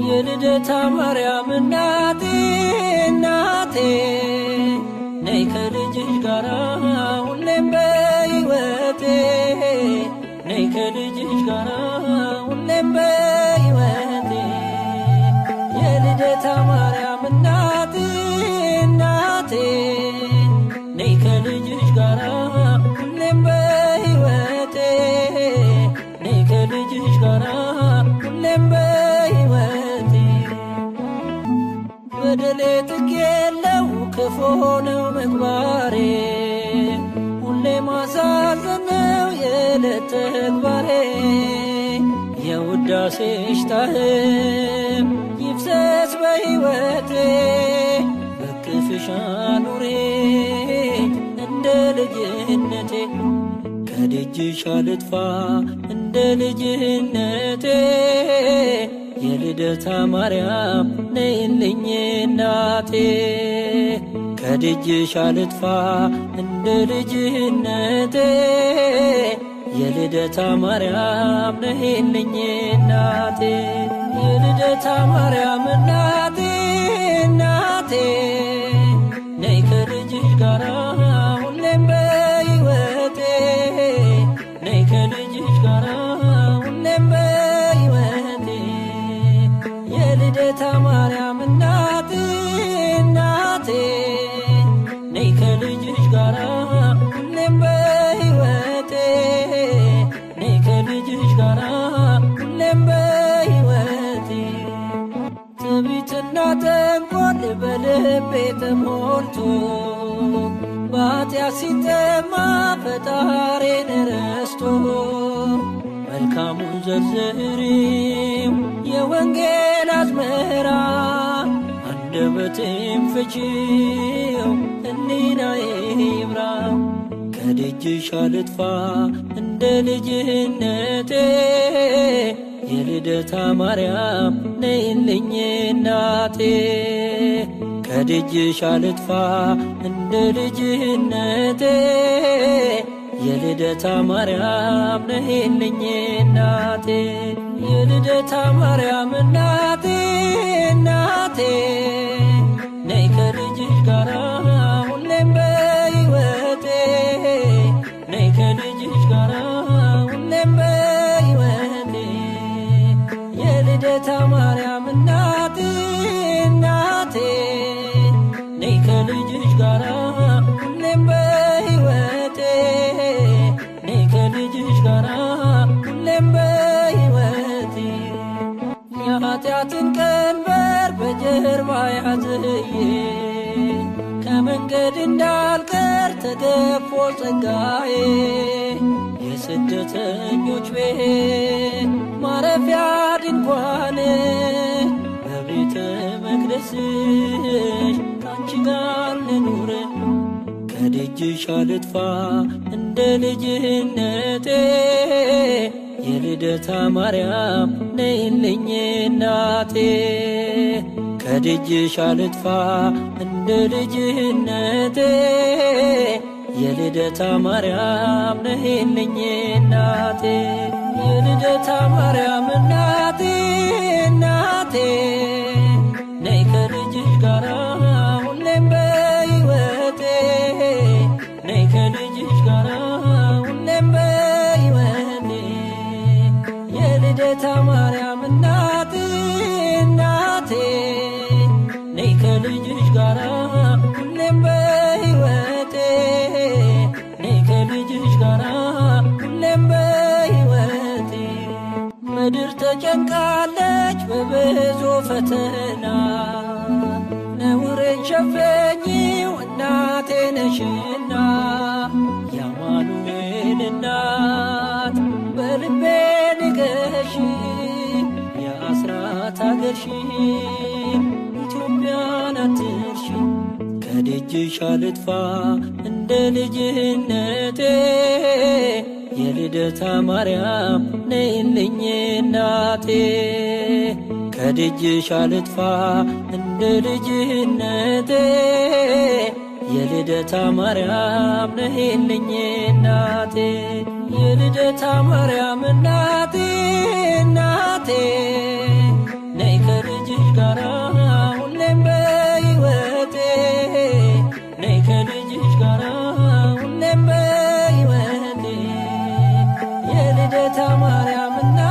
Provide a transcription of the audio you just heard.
የልደታ ማርያም እናቴ እናቴ ነይ ከልጅሽ ጋራ ሁሌም በሕይወቴ ነይ ከልጅሽ ጋራ ሁሌም በሕይወቴ የልደታ ማርያም እናቴ እናቴ ነይ ከልጅሽ ጋራ ሁሌም በሕይወቴ ነይ ከልጅሽ ጋራ ሁሌም በሕይወቴ በደሌ ጥግ የለው ክፉ ነው ምግባሬ ሁሌ ማሳዘን ነው የዕለት ተግባሬ የውዳሴሽ ጣዕም ይፍሰስ በሕይወቴ በክፍሽ አኑሪኝ እንደ ልጅነቴ ከደጅሽ አልጥፋ እንደ ልጅነቴ የልደታ ማርያም ነይልኝ እናቴ ከደጅሽ አልጥፋ እንደ ልጅነቴ የልደታ ማርያም ነይልኝ እናቴ የልደታ ማርያም እናቴ እናቴ ነይ ከልጅሽ ጋራ ሁሌም በሕይወቴ ነይ ከልጅሽ ጋራ ሁሌም በሕይወቴ የልደታ ማርያም እናቴ እናቴ ነይ ከልጅሽ ጋራ ሁሌም በሕይወቴ ነይ ከልጅሽ ጋራ ሁሌም በሕይወቴ ትዕቢትና ተንኰል በልቤ ተሞልቶ በኃጢአት ሲጠማ ፈጣሪን ረስቶ መልካሙን ዘርዝሪው የወንጌል አዝመራ አንደበቴም ፍቺው ሕሊናዬ ይብራ ከደጅሽ አልጥፋ እንደ ልጅነቴ የልደታ ማርያም ነይልኝ እናቴ ከደጅሽ አልጥፋ እንደ ልጅነቴ የልደታ ማርያም ነይልኝ እናቴ የልደታ ማርያም እናቴ እናቴ ነይ ከልጅሽ ጋራ ሁሌም በሕይወቴ ነይ ከልጅሽ ጋራ ሁሌም በሕይወቴ የልደታ ማርያም እናቴ እናቴ ነይ ከልጅሽ ጋራ ሁሌም በሕይወቴ ነይ ከልጅሽ ጋራ ሁሌም በሕይወቴ የኃጢአትን ቀንበር በጀርባ ያዝዬ ከመንገድ እንዳልቀር ተገፎ ጸጋዬ የስደተኞች ቤት ማረፊያ ድንኳን በቤተ መቅደስሽ ካንቺ ጋር ልኑር ከደጅሽ አልጥፋ እንደ ልጅነቴ የልደታ ማርያም ነይልኝ እናቴ ከደጅሽ አልጥፋ እንደ ልጅነቴ የልደታ ማርያም ነይልኝ እናቴ የልደታ ማርያም እናቴ እናቴ ነይ ከልጅሽ ጋራ ሁሌም በሕይወቴ ነይ ከልጅሽ ጋራ ሁሌም በሕይወቴ የልደታ ማርያም እናቴ እናቴ ነይ ከልጅሽ ጋራ ሁሌም በሕይወቴ ነይ ከልጅሽ ጋራ ሁሌም በሕይወቴ ምድር ተጨንቃለች በብዙ ፈተና ነውሬን ሸፈኚው እናቴ ነሽና የአማኑኤል እናት በልቤ ንገሺ የአስራት አገርሽን ኢትዮጵያን አትርሺ ከደጅሽ አልጥፋ እንደ ልጅነቴ የልደታ ማርያም ነይልኝ እናቴ ከደጅሽ አልጥፋ እንደ ልጅነቴ የልደታ ማርያም ነይልኝ እናቴ የልደታ ማርያም እናቴ እናቴ ነይ እናቴ